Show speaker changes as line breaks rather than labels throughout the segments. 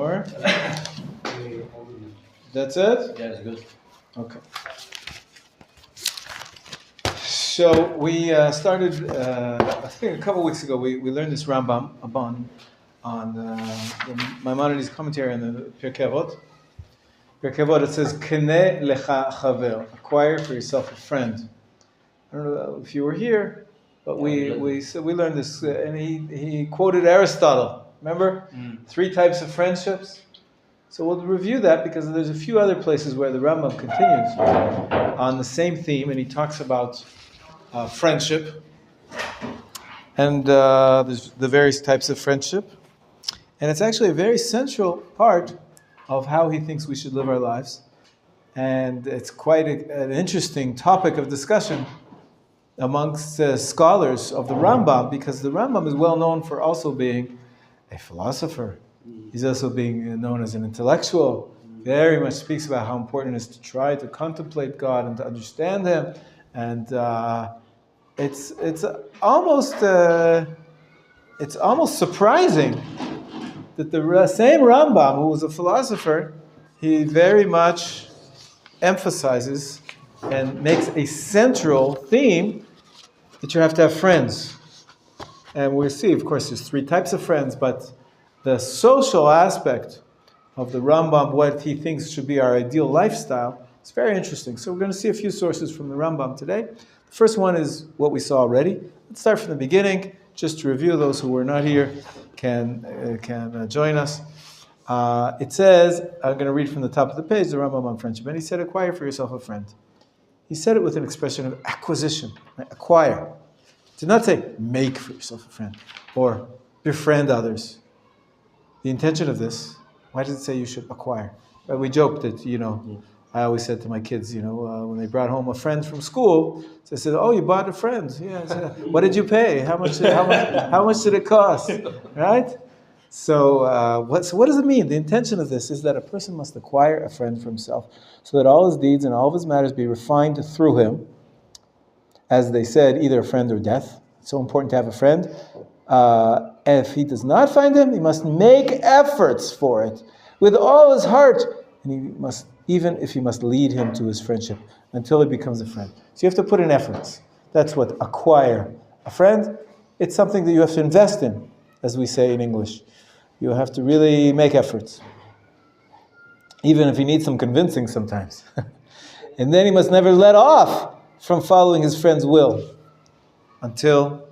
more? That's it?
Yeah, it's good.
Okay. So we started, I think a couple weeks ago, we learned this Rambam on the Maimonides commentary on the Pirkei Avot. Pirkei Avot, it says, Kene lecha chaver, acquire for yourself a friend. I don't know if you were here, but we learned this, and he quoted Aristotle. Remember? 3 types of friendships. So we'll review that because there's a few other places where the Rambam continues on the same theme, and he talks about friendship and there's the various types of friendship, and it's actually a very central part of how he thinks we should live our lives, and it's quite an interesting topic of discussion amongst scholars of the Rambam, because the Rambam is well known for also being a philosopher. He's also being known as an intellectual. Very much speaks about how important it is to try to contemplate God and to understand Him. And it's almost surprising that the same Rambam, who was a philosopher, he very much emphasizes and makes a central theme that you have to have friends. And we'll see, of course, there's 3 types of friends, but the social aspect of the Rambam, what he thinks should be our ideal lifestyle, is very interesting. So we're going to see a few sources from the Rambam today. The first one is what we saw already. Let's start from the beginning, just to review. Those who were not here can join us. It says, I'm going to read from the top of the page, the Rambam on friendship. And he said, acquire for yourself a friend. He said it with an expression of acquisition, right? Acquire. Did not say make for yourself a friend or befriend others. The intention of this, why does it say you should acquire? Well, we joked that, I always said to my kids, when they brought home a friend from school, so I said, oh, you bought a friend. Yeah. Said, what did you pay? How much did it cost? Right? So what does it mean? The intention of this is that a person must acquire a friend for himself so that all his deeds and all of his matters be refined through him. As they said, either a friend or death. It's so important to have a friend. And if he does not find him, he must make efforts for it with all his heart. And he must, even if he must lead him to his friendship until he becomes a friend. So you have to put in efforts. That's what acquire. A friend, it's something that you have to invest in, as we say in English. You have to really make efforts. Even if he needs some convincing sometimes. And then he must never let off from following his friend's will until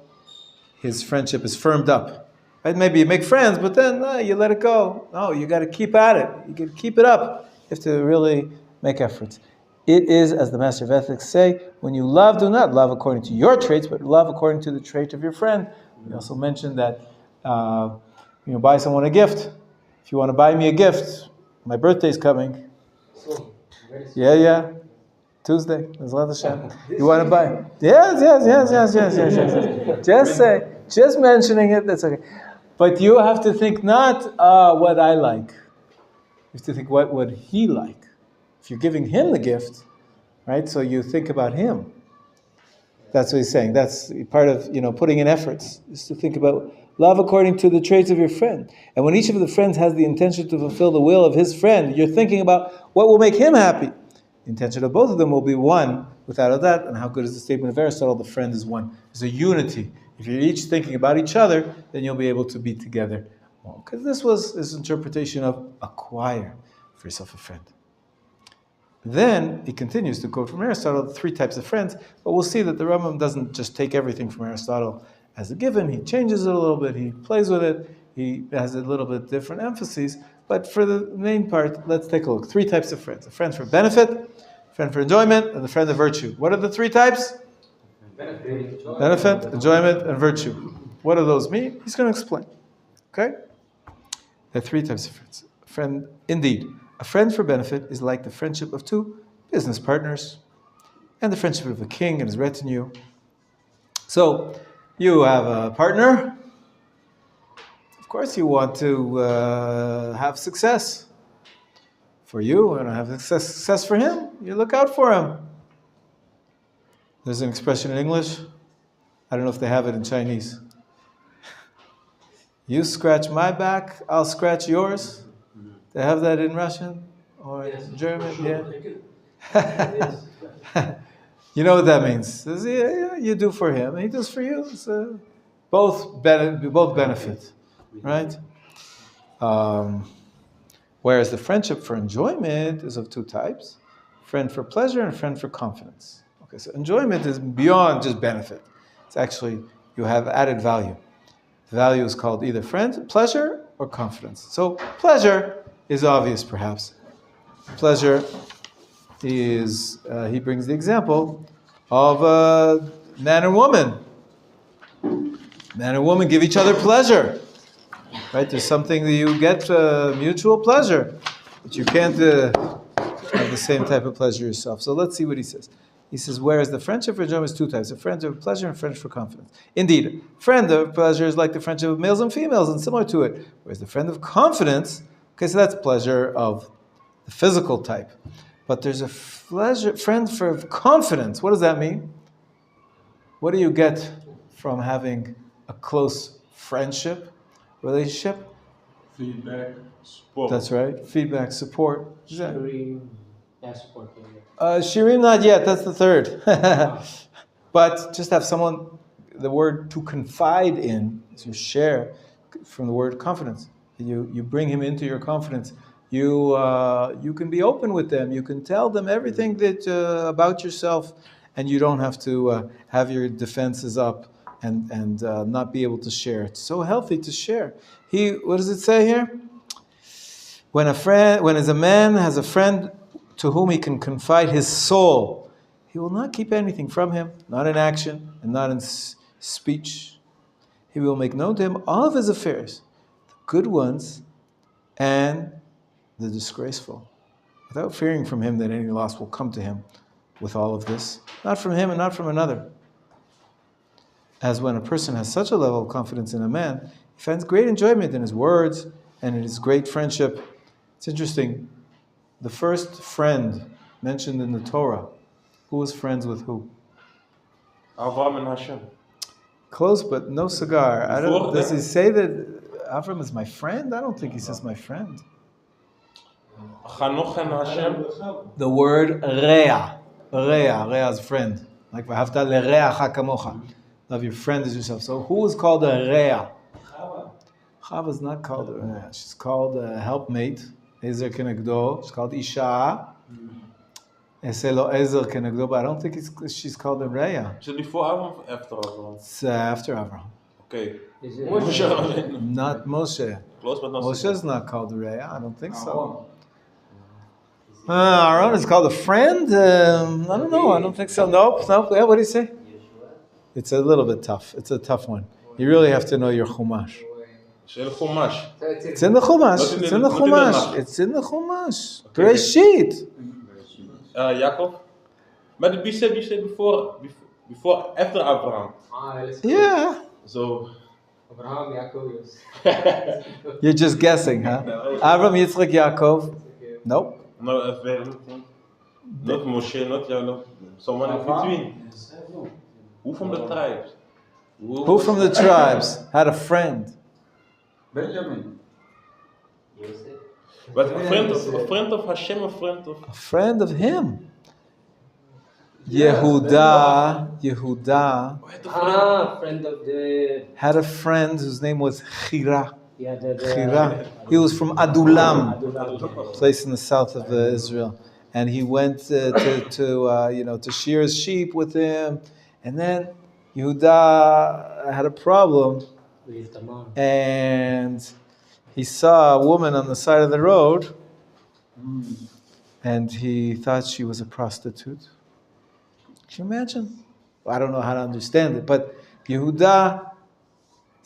his friendship is firmed up. Right? Maybe you make friends, but then you let it go. No, you got to keep at it. You got to keep it up. You have to really make efforts. It is, as the Master of Ethics say, when you love, do not love according to your traits, but love according to the trait of your friend. We also mentioned that buy someone a gift. If you want to buy me a gift, my birthday's coming. Yeah. Tuesday, Bezrat Hashem. You want to buy? Yes. Just mentioning it, that's okay. But you have to think not what I like. You have to think what would he like. If you're giving him the gift, right? So you think about him. That's what he's saying. That's part of putting in efforts, is to think about love according to the traits of your friend. And when each of the friends has the intention to fulfill the will of his friend, you're thinking about what will make him happy. The intention of both of them will be one, without a doubt. And how good is the statement of Aristotle? The friend is one. There's a unity. If you're each thinking about each other, then you'll be able to be together. Because this was his interpretation of acquire for yourself a friend. Then he continues to quote from Aristotle, 3 types of friends. But we'll see that the Rambam doesn't just take everything from Aristotle as a given. He changes it a little bit. He plays with it. He has a little bit different emphases. But for the main part, let's take a look. 3 types of friends. A friend for benefit, a friend for enjoyment, and a friend of virtue. What are the 3 types? Benefit, enjoyment, and virtue. What do those mean? He's going to explain. Okay? There are 3 types of friends. Friend, indeed, a friend for benefit is like the friendship of 2 business partners and the friendship of a king and his retinue. So, you have a partner. Of course, you want to have success for you and have success for him. You look out for him. There's an expression in English. I don't know if they have it in Chinese. You scratch my back, I'll scratch yours. They have that in Russian or German?
Sure.
Yeah. You know what that means? You do for him, he does for you. It's, both benefit, right? Whereas the friendship for enjoyment is of two types: friend for pleasure and friend for confidence. Okay, so enjoyment is beyond just benefit. It's actually, you have added value. The value is called either friend, pleasure, or confidence. So pleasure is obvious, perhaps. Pleasure is, he brings the example of a man and woman. Man and woman give each other pleasure. Right? There's something that you get mutual pleasure, but you can't have the same type of pleasure yourself. So let's see what he says. He says, whereas the friendship for enjoyment is two types: a friend of pleasure and a friend for confidence. Indeed, friend of pleasure is like the friendship of males and females and similar to it. Whereas the friend of confidence, okay, so that's pleasure of the physical type. But there's a friend for confidence. What does that mean? What do you get from having a close friendship, relationship?
Feedback, support.
That's right. Feedback, support.
Shirim, support.
Shirim, not yet. That's the third. But just have someone, the word to confide in, to share, from the word confidence. You bring him into your confidence. You can be open with them. You can tell them everything that about yourself, and you don't have to have your defenses up and not be able to share. It's so healthy to share. What does it say here? When a man has a friend to whom he can confide his soul, he will not keep anything from him, not in action and not in speech. He will make known to him all of his affairs, the good ones and the disgraceful, without fearing from him that any loss will come to him with all of this, not from him and not from another. As when a person has such a level of confidence in a man, he finds great enjoyment in his words and in his great friendship. It's interesting. The first friend mentioned in the Torah, who was friends with who?
Avraham and Hashem.
Close, but no cigar. Does he say that Avram is my friend? I don't think he says my friend.
Chanoch and Hashem.
The word Rea. Rea is friend. Like V'ahavta lereacha kamocha. Love your friend as yourself. So who is called a Rea? Chava is not called a Rea. She's called a helpmate. Ezer kenegdo. She's called Isha. Eselo Ezer kenegdo. But I don't think she's called a Rea.
Is it before Avraham or after Avraham?
It's after Avraham.
Okay.
Moshe.
Not Moshe.
Close but not
Moshe is not called a Rea. I don't think so. Aaron is called a friend? I don't know. I don't think so. Nope. Yeah, what do you say? It's a little bit tough. It's a tough one. You really have to know your Chumash.
It's in Chumash.
It's in the Chumash. It's in the Chumash. It's in the Chumash. Bereshit.
Jacob? But you said before, after Abraham.
Yeah.
So.
Abraham, Yaakov.
You're just guessing, huh? Avram, Yitzchak, Yaakov. Nope.
No, not Moshe, not Jacob. Someone in between. Who from the tribes?
Who from the tribes had a friend?
Benjamin.
But a friend of Hashem, a friend of...
A friend of him. Yehuda
Friend of the...
had a friend whose name was Chira.
Yeah,
Chira. He was from Adulam, a place in the south of Israel, and he went to shear his sheep with him, and then Yehuda had a problem, and he saw a woman on the side of the road, and he thought she was a prostitute. Can you imagine? I don't know how to understand it, but Yehuda.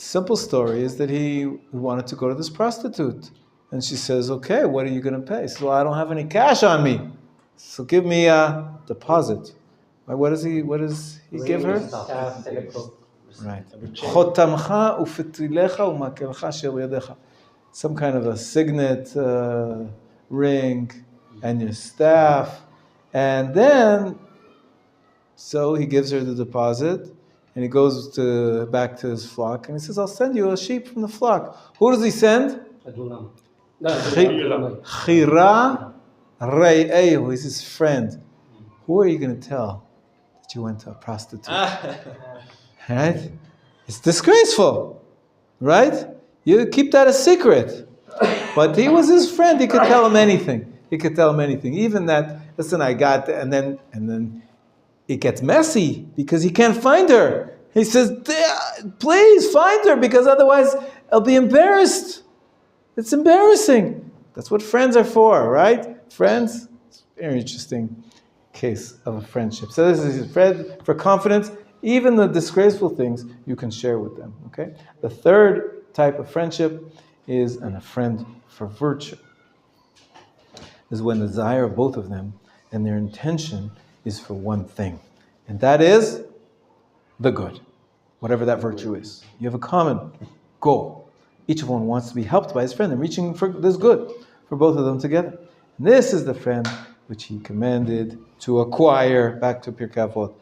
Simple story is that he wanted to go to this prostitute. And she says, okay, what are you going to pay? He says, well, I don't have any cash on me. So give me a deposit. What does he give her? Right. Chotamcha ufetilecha umakelcha shel yadecha. Some kind of a signet ring and your staff. And then, so he gives her the deposit. And he goes back to his flock, and he says, I'll send you a sheep from the flock. Who does he send?
No,
Chira Re'ehu is his friend. Who are you going to tell that you went to a prostitute? Right? It's disgraceful, right? You keep that a secret. But he was his friend. He could tell him anything. He could tell him anything. Even that, listen, I got, and then it gets messy because he can't find her. He says, please find her because otherwise I'll be embarrassed. It's embarrassing. That's what friends are for, right? Friends, it's a very interesting case of a friendship. So this is a friend for confidence. Even the disgraceful things you can share with them, okay? The third type of friendship is a friend for virtue. Is when the desire of both of them and their intention is for one thing. And that is the good, whatever that virtue is. You have a common goal. Each of one wants to be helped by his friend and reaching for this good for both of them together. And this is the friend which he commanded to acquire, back to Pirkei Avot.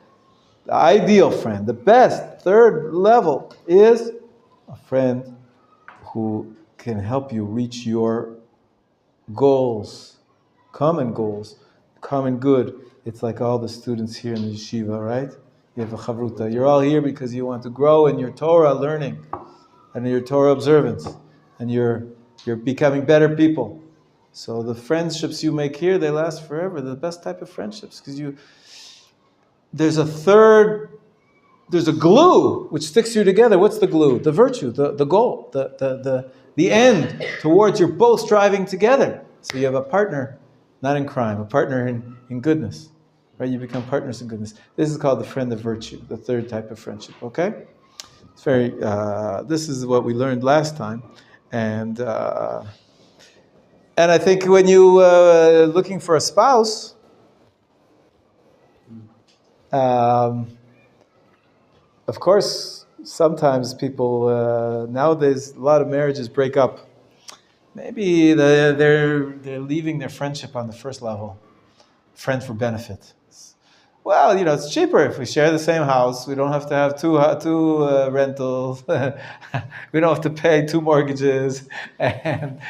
The ideal friend, the best, third level, is a friend who can help you reach your goals, common good. It's like all the students here in the yeshiva, right? You have a chavruta. You're all here because you want to grow in your Torah learning and in your Torah observance, and you're becoming better people. So the friendships you make here, they last forever. They're the best type of friendships because there's a glue which sticks you together. What's the glue? The virtue, the goal, the end towards you're both striving together. So you have a partner, not in crime, a partner in goodness. Right? You become partners in goodness. This is called the friend of virtue, the third type of friendship. Okay? It's very. This is what we learned last time, and I think when you looking for a spouse. Of course, sometimes people nowadays a lot of marriages break up. Maybe they're leaving their friendship on the first level, friend for benefit. Well, it's cheaper if we share the same house. We don't have to have two rentals. We don't have to pay 2 mortgages and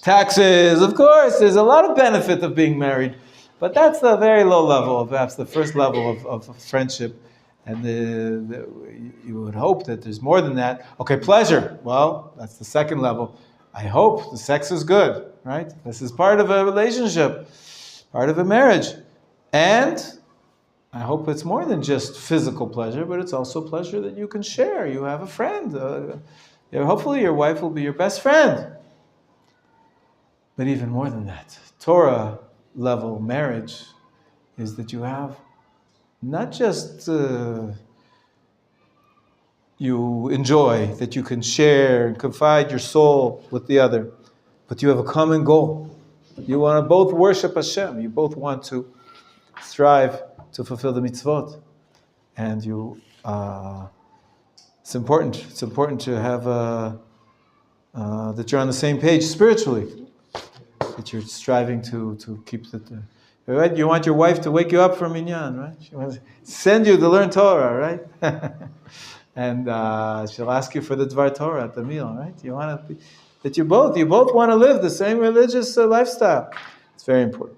taxes. Of course, there's a lot of benefit of being married. But that's the very low level, perhaps the first level of friendship. And you would hope that there's more than that. Okay, pleasure. Well, that's the second level. I hope the sex is good, right? This is part of a relationship, part of a marriage. And I hope it's more than just physical pleasure, but it's also pleasure that you can share. You have a friend. Hopefully your wife will be your best friend. But even more than that, Torah level marriage is that you have not just you enjoy, that you can share and confide your soul with the other, but you have a common goal. You want to both worship Hashem. You both want to strive to fulfill the mitzvot. And it's important. It's important to have that you're on the same page spiritually, that you're striving to keep the. Right? You want your wife to wake you up from minyan, right? She wants to send you to learn Torah, right? And she'll ask you for the Dvar Torah at the meal, right? You want to that you both want to live the same religious lifestyle. It's very important.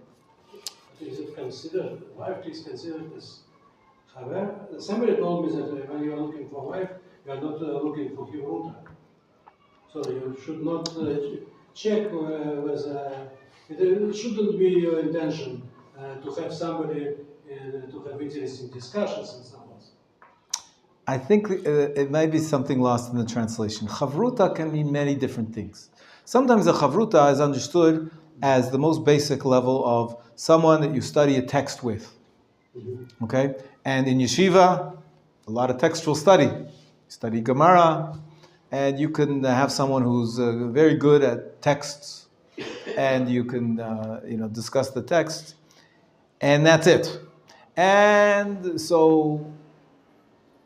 Is it considered, wife is considered as chaver? Somebody told me that when you are looking for a wife, you are not looking for hiruta. So you should not check whether it shouldn't be your intention to have somebody to have interesting discussions and so on.
I think it might be something lost in the translation. Chavruta can mean many different things. Sometimes a chavruta is understood as the most basic level of someone that you study a text with. Okay? And in yeshiva, a lot of textual study. You study Gemara, and you can have someone who's very good at texts, and you can discuss the text, and that's it. And so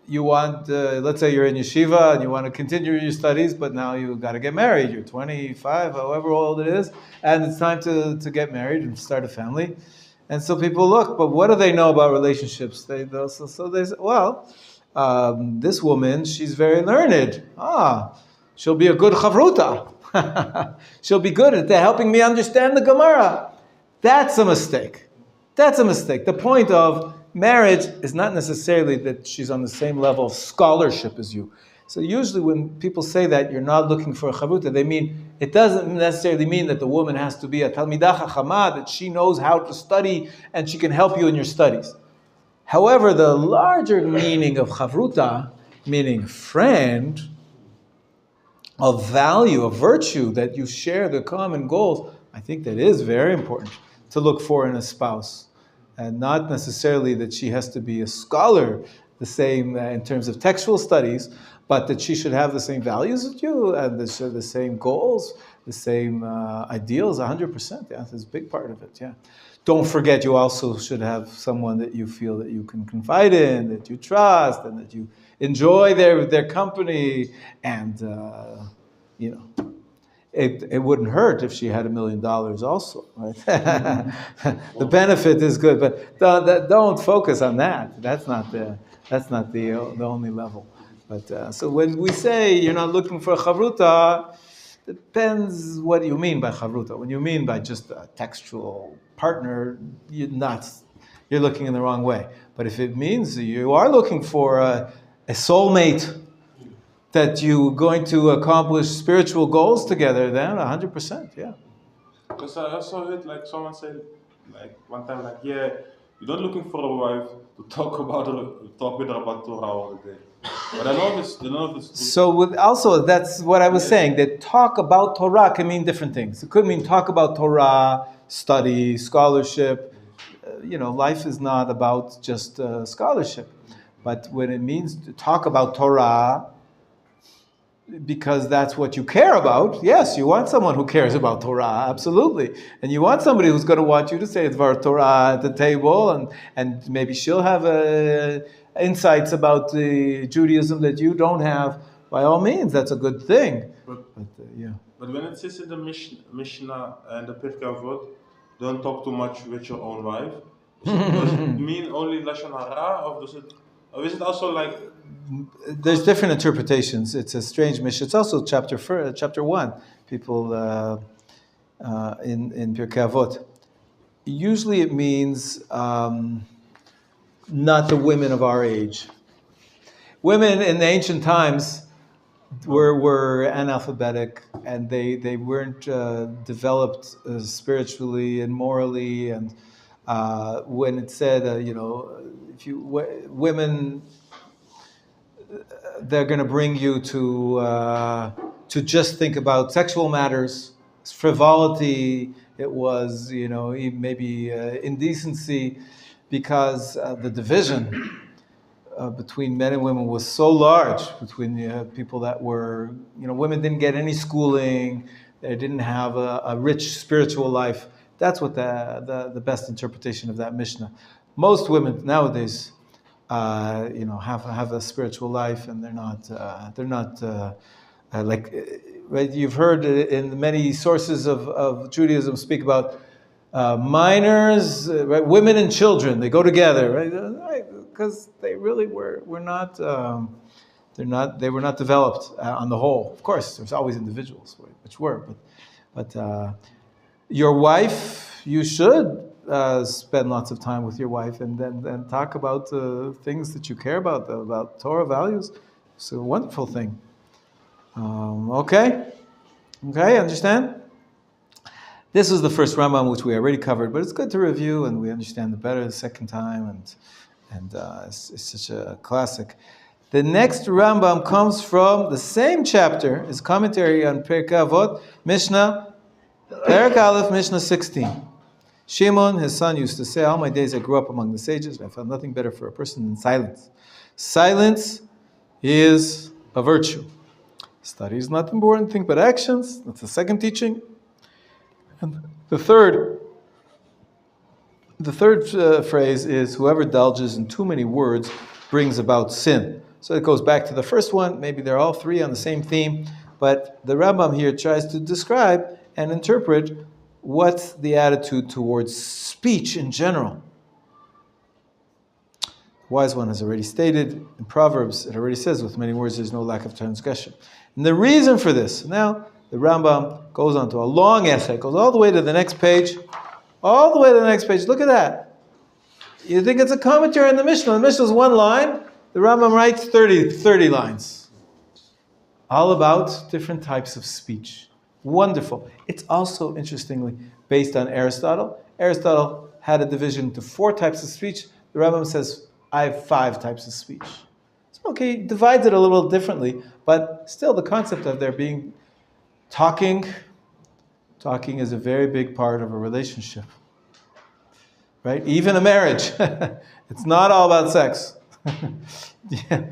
you want, let's say you're in yeshiva and you want to continue your studies, but now you got to get married. You're 25, however old it is, and it's time to get married and start a family. And so people look, but what do they know about relationships? They say, well, this woman, she's very learned. She'll be a good chavruta. She'll be good at helping me understand the Gemara. That's a mistake. That's a mistake. The point of marriage is not necessarily that she's on the same level of scholarship as you. So usually when people say that you're not looking for a chavruta, they mean, it doesn't necessarily mean that the woman has to be a talmidah chachama, that she knows how to study and she can help you in your studies. However, the larger meaning of chavruta, meaning friend, of value, of virtue, that you share the common goals, I think that is very important to look for in a spouse. And not necessarily that she has to be a scholar, the same in terms of textual studies, but that she should have the same values as you, and the same goals, the same ideals, 100%. Yeah, that's a big part of it, yeah. Don't forget, you also should have someone that you feel that you can confide in, that you trust, and that you enjoy their company. And, it wouldn't hurt if she had $1 million also, right? The benefit is good, but don't focus on that. That's not the only level. But so when we say you're not looking for a chavruta, depends what you mean by chavruta. When you mean by just a textual partner, you're looking in the wrong way. But if it means you are looking for a soulmate, that you're going to accomplish spiritual goals together, then 100%, yeah.
Because I also heard like someone said, like one time, like, yeah, you're not looking for a wife to talk with her about Torah all the day. But I know this.
So also, that's what I was saying, that talk about Torah can mean different things. It could mean talk about Torah, study, scholarship. Life is not about just scholarship. But when it means to talk about Torah, because that's what you care about, yes, you want someone who cares about Torah, absolutely. And you want somebody who's going to want you to say Dvar Torah at the table, and maybe she'll have insights about Judaism that you don't have. By all means, that's a good thing. But
when it says in the Mishnah and the Pirkei Avot, don't talk too much with your own wife, does it mean only Lashon Hara, or is it also like...
There's different interpretations. It's a strange mission. It's also chapter 1. People in Pirkei Avot. Usually it means not the women of our age. Women in the ancient times were analphabetic, and they weren't developed spiritually and morally. And when it said, women, they're going to bring you to just think about sexual matters, frivolity. It was, maybe indecency, because the division between men and women was so large. Between people that were, women didn't get any schooling, they didn't have a rich spiritual life. That's what the best interpretation of that Mishnah. Most women nowadays, have a spiritual life, and they're not like, right? You've heard in many sources of Judaism speak about minors, right? Women and children. They go together, right? Because they really were not. They were not developed on the whole. Of course, there's always individuals which were, but your wife, you should spend lots of time with your wife, and then talk about things that you care about Torah values. It's a wonderful thing. Okay, understand? This is the first Rambam, which we already covered, but it's good to review, and we understand it better the second time, and it's such a classic. The next Rambam comes from the same chapter, his commentary on Pirkei Avot, Mishnah, Perek Aleph, Mishnah 16. Shimon, his son, used to say, all my days I grew up among the sages, and I found nothing better for a person than silence. Silence is a virtue. Study is not the important thing, but actions. That's the second teaching. And the third phrase is, whoever indulges in too many words brings about sin. So it goes back to the first one. Maybe they're all three on the same theme, but the Rambam here tries to describe and interpret what's the attitude towards speech in general. The wise one has already stated, in Proverbs, it already says, with many words there's no lack of transgression. And the reason for this, now, the Rambam goes on to a long essay, goes all the way to the next page, all the way to the next page. Look at that. You think it's a commentary on the Mishnah. The Mishnah is one line. The Rambam writes 30 lines. All about different types of speech. Wonderful. It's also, interestingly, based on Aristotle. Aristotle had a division into 4 types of speech. The Rambam says, I have 5 types of speech. So, okay, he divides it a little differently, but still the concept of there being talking is a very big part of a relationship. Right? Even a marriage. It's not all about sex. Yeah.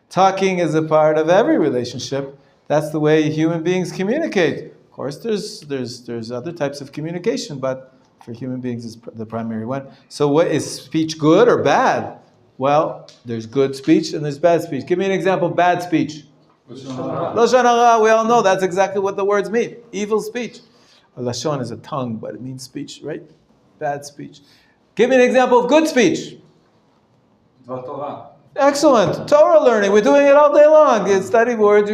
Talking is a part of every relationship. That's the way human beings communicate. Of course, there's other types of communication, but for human beings, it's the primary one. So what is speech good or bad? Well, there's good speech and there's bad speech. Give me an example of bad speech. Lashon hara, we all know that's exactly what the words mean. Evil speech. Lashon is a tongue, but it means speech, right? Bad speech. Give me an example of good speech. Excellent. Torah learning. We're doing it all day long. It's study words.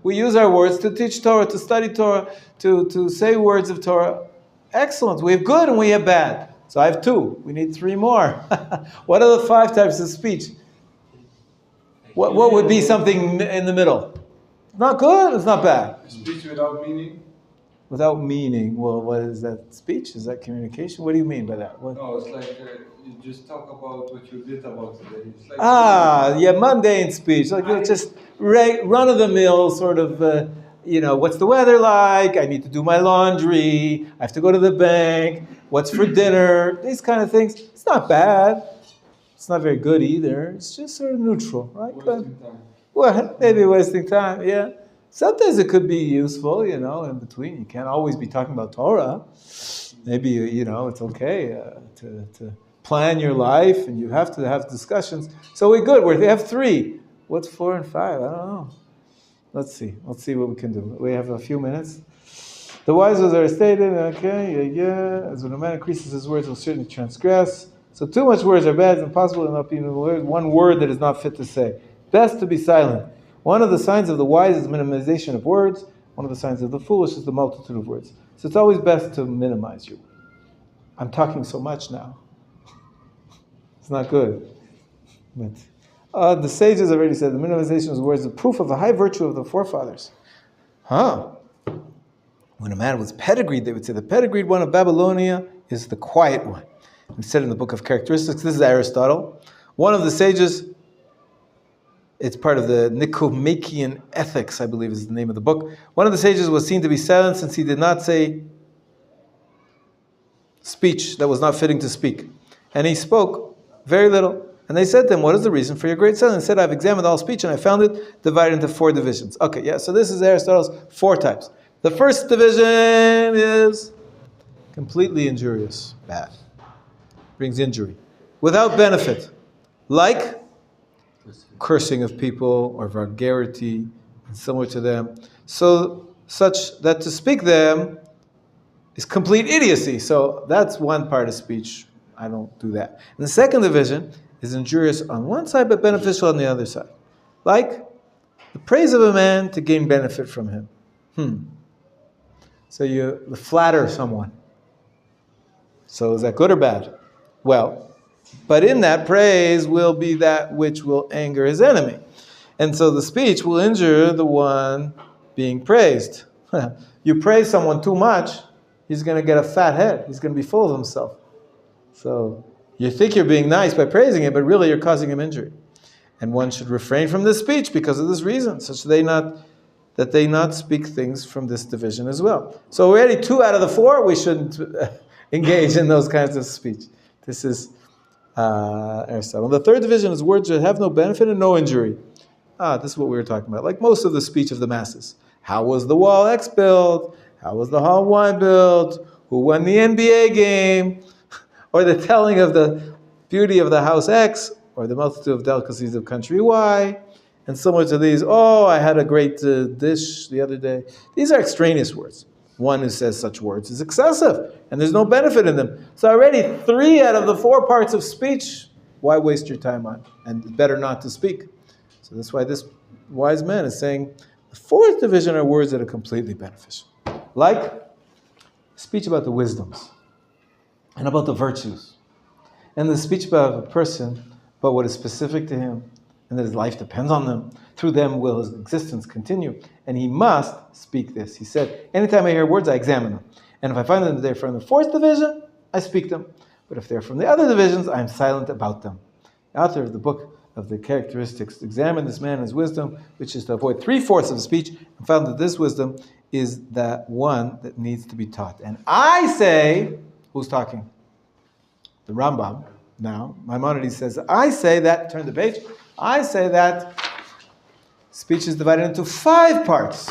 We use our words to teach Torah, to study Torah, to say words of Torah. Excellent. We have good and we have bad. So I have 2. We need 3 more. What are the 5 types of speech? What would be something in the middle? Not good. It's not bad.
Speech without meaning?
Without meaning. Well, what is that? Speech? Is that communication? What do you mean by that? What?
No, it's like you just talk about what you did about today. It's like
mundane speech. Like just run of the mill sort of, what's the weather like? I need to do my laundry. I have to go to the bank. What's for dinner? These kind of things. It's not bad. It's not very good either. It's just sort of neutral, right?
wasting time.
Well, maybe wasting time, yeah. Sometimes it could be useful, in between. You can't always be talking about Torah. Maybe, it's okay to plan your life and you have to have discussions. So we're good. We have 3. What's 4 and 5? I don't know. Let's see. Let's see what we can do. We have a few minutes. The wise ones are stated, okay, as when a man increases his words, will certainly transgress. So too much words are bad. It's impossible to not be one word that is not fit to say. Best to be silent. One of the signs of the wise is minimization of words. One of the signs of the foolish is the multitude of words. So it's always best to minimize you. I'm talking so much now. It's not good. But the sages already said the minimization of words is proof of a high virtue of the forefathers. When a man was pedigreed, they would say the pedigreed one of Babylonia is the quiet one. Instead, in the book of characteristics, this is Aristotle. One of the sages, it's part of the Nicomachean Ethics, I believe is the name of the book. One of the sages was seen to be silent since he did not say speech that was not fitting to speak. And he spoke very little. And they said to him, what is the reason for your great silence? He said, I've examined all speech and I found it divided into 4 divisions. Okay, yeah, so this is Aristotle's 4 types. The first division is completely injurious, bad. Brings injury. Without benefit. Like cursing of people or vulgarity, similar to them. So such that to speak them is complete idiocy. So that's one part of speech. I don't do that. And the second division is injurious on one side but beneficial on the other side. Like the praise of a man to gain benefit from him. So you flatter someone. So is that good or bad? Well, but in that praise will be that which will anger his enemy. And so the speech will injure the one being praised. You praise someone too much, he's going to get a fat head. He's going to be full of himself. So you think you're being nice by praising him, but really you're causing him injury. And one should refrain from this speech because of this reason, such that they not speak things from this division as well. So already 2 out of the 4, we shouldn't engage in those kinds of speech. This is Aristotle. The third division is words that have no benefit and no injury. This is what we were talking about. Like most of the speech of the masses. How was the wall X built? How was the hall Y built? Who won the NBA game? Or the telling of the beauty of the house X, or the multitude of delicacies of country Y. And similar to these, I had a great dish the other day. These are extraneous words. One who says such words is excessive, and there's no benefit in them. So already 3 out of the 4 parts of speech, why waste your time on? And it's better not to speak. So that's why this wise man is saying, the The fourth division are words that are completely beneficial. Like speech about the wisdoms and about the virtues. And the speech about a person, about what is specific to him, and that his life depends on them. Through them will his existence continue. And he must speak this. He said, anytime I hear words, I examine them. And if I find them they're from the fourth division, I speak them. But if they're from the other divisions, I am silent about them. The author of the book of the characteristics examined this man and his wisdom, which is to avoid 3/4 of speech, and found that this wisdom is that one that needs to be taught. And I say, who's talking? The Rambam. Now, Maimonides says, I say that, turn the page, I say that speech is divided into 5 parts,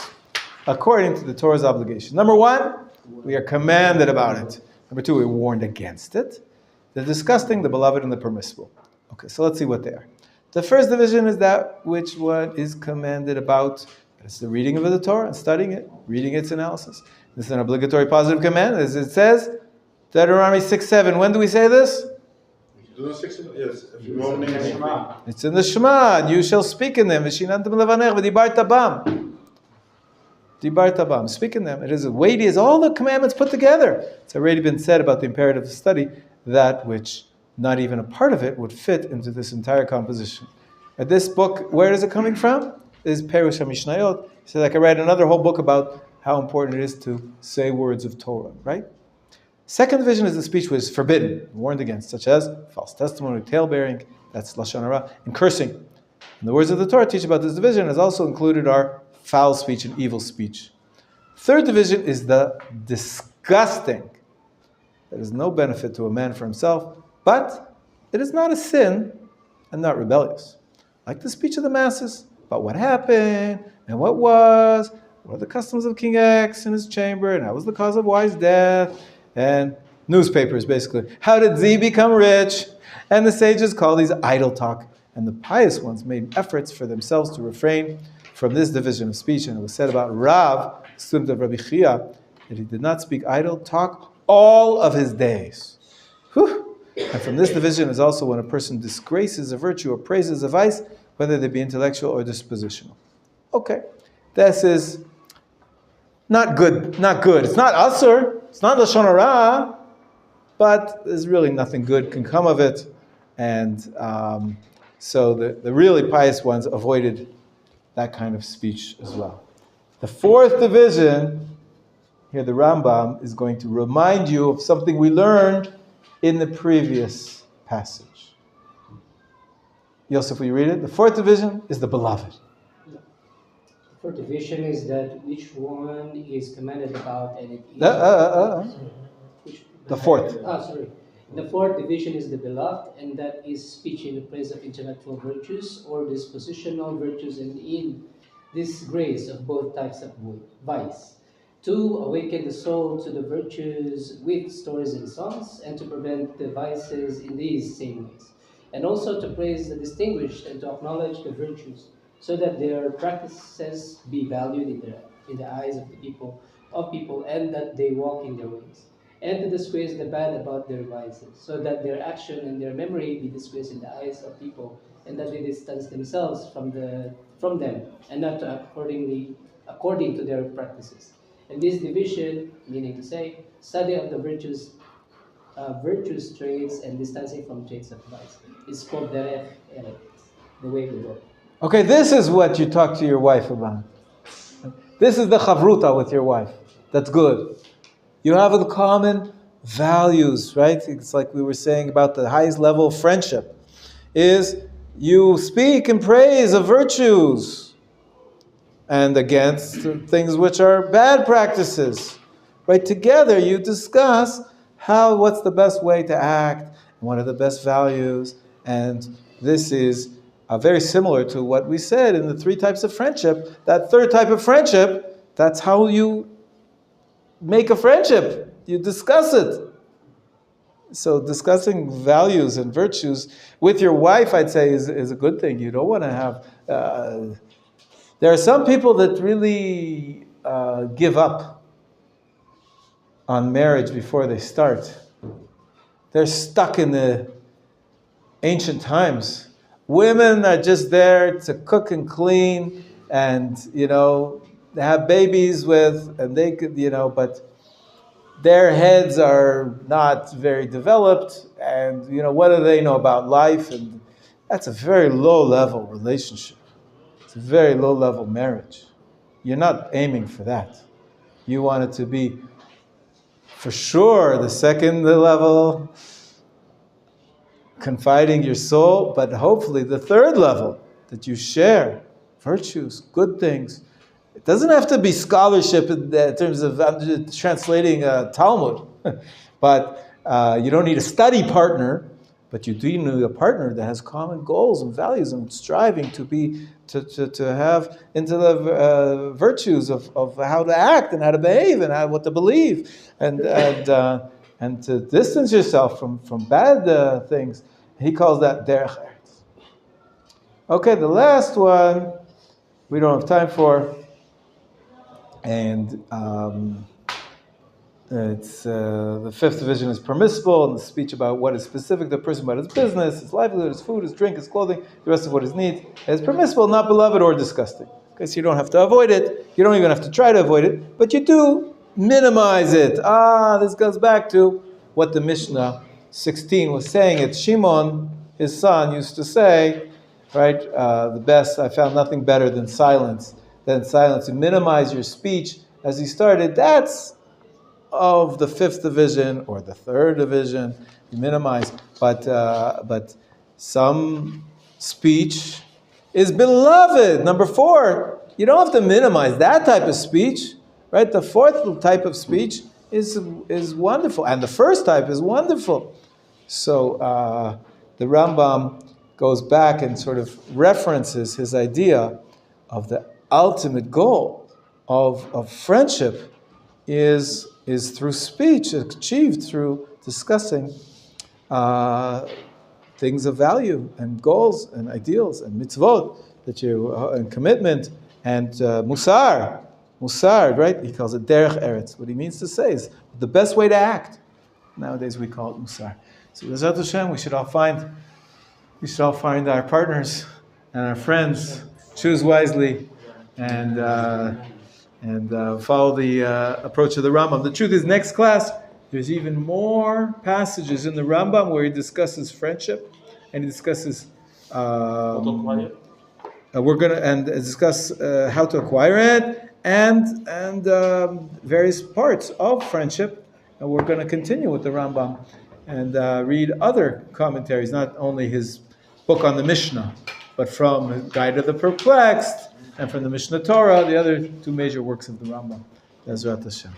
according to the Torah's obligation. Number 1, we are commanded about it. Number 2, we're warned against it. The disgusting, the beloved, and the permissible. Okay, so let's see what they are. The first division is that which one is commanded about. It's the reading of the Torah and studying it, reading its analysis. This is an obligatory positive command, as it says, Deuteronomy 6:7. When do we say this?
Yes.
It's in the Shema. And you shall speak in them. V'shinantam levanech v'dibarta bam. Dibarta bam. Speak in them. It is as weighty as all the commandments put together. It's already been said about the imperative to study, that which not even a part of it would fit into this entire composition. At this book, where is it coming from? It is Perush HaMishnayot. He says I could write another whole book about how important it is to say words of Torah, right? Second division is the speech which is forbidden, warned against, such as false testimony, tale-bearing, that's Lashon Hara, and cursing. And the words of the Torah teach about this division has also included our foul speech and evil speech. Third division is the disgusting. There is no benefit to a man for himself, but it is not a sin and not rebellious. Like the speech of the masses about what happened and what was, what are the customs of King X in his chamber, and that was the cause of Y's death, and newspapers basically. How did Z become rich? And the sages call these idle talk. And the pious ones made efforts for themselves to refrain from this division of speech. And it was said about Rav, student of Rabbi Chia, that he did not speak idle talk all of his days. Whew. And from this division is also when a person disgraces a virtue or praises a vice, whether they be intellectual or dispositional. Okay, this is not good. Not good. It's not asur. It's not Lashon Hara, but there's really nothing good can come of it. And so the really pious ones avoided that kind of speech as well. The fourth division, here the Rambam is going to remind you of something we learned in the previous passage. Yosef, will you read it? The fourth division is the beloved.
The fourth division is that which one is commanded about and it is.
The fourth.
Sorry. The fourth division is the beloved, and that is speech in the praise of intellectual virtues or dispositional virtues, and in disgrace of both types of vice. To awaken the soul to the virtues with stories and songs, and to prevent the vices in these same ways. And also to praise the distinguished and to acknowledge the virtues, so that their practices be valued in the eyes of the people, and that they walk in their ways. And to disgrace the bad about their vices, so that their action and their memory be disgraced in the eyes of people, and that they distance themselves from them, and not according to their practices. And this division, meaning to say, study of the virtues traits and distancing from traits of vice, is called derech eretz, the way to go.
Okay, this is what you talk to your wife about. This is the chavruta with your wife. That's good. You have the common values, right? It's like we were saying about the highest level of friendship. Is you speak in praise of virtues and against things which are bad practices. Right? Together you discuss what's the best way to act, and what are the best values, and this is very similar to what we said in the 3 types of friendship. That third type of friendship, that's how you make a friendship. You discuss it. So discussing values and virtues with your wife, I'd say, is a good thing. You don't want to have... there are some people that really give up on marriage before they start. They're stuck in the ancient times. Women are just there to cook and clean and they have babies with, and they could, but their heads are not very developed, and what do they know about life? And that's a very low-level relationship. It's a very low-level marriage. You're not aiming for that. You want it to be, for sure, the second level, confiding your soul, but hopefully the third level, that you share virtues, good things. It doesn't have to be scholarship in terms of translating Talmud, but you don't need a study partner, but you do need a partner that has common goals and values and striving to have into the virtues of how to act and how to behave and what to believe and to distance yourself from bad things. He calls that derech eretz. Okay, the last one we don't have time for. And it's the fifth division is permissible, and the speech about what is specific to the person about his business, his livelihood, his food, his drink, his clothing, the rest of what his needs. Is permissible, not beloved or disgusting. Okay, so you don't have to avoid it. You don't even have to try to avoid it, but you do minimize it. This goes back to what the Mishnah 16 was saying. It's Shimon, his son, used to say, right? The best, I found nothing better than silence. You minimize your speech. As he started, that's of the fifth division or the third division. You minimize, but some speech is beloved. Number 4, you don't have to minimize that type of speech, right? The fourth type of speech is wonderful, and the first type is wonderful. So the Rambam goes back and sort of references his idea of the ultimate goal of friendship is through speech, achieved through discussing things of value and goals and ideals and mitzvot and commitment and musar, right? He calls it derech eretz. What he means to say is the best way to act. Nowadays we call it musar. So B'ezrat Hashem, we should all find our partners and our friends. Choose wisely. And follow the approach of the Rambam. The truth is, next class, there's even more passages in the Rambam where he discusses friendship, and he discusses discuss how to acquire it and various parts of friendship. And we're going to continue with the Rambam and read other commentaries, not only his book on the Mishnah, but from Guide of the Perplexed, and from the Mishnah Torah, the other 2 major works of the Rambam. B'ezrat Hashem.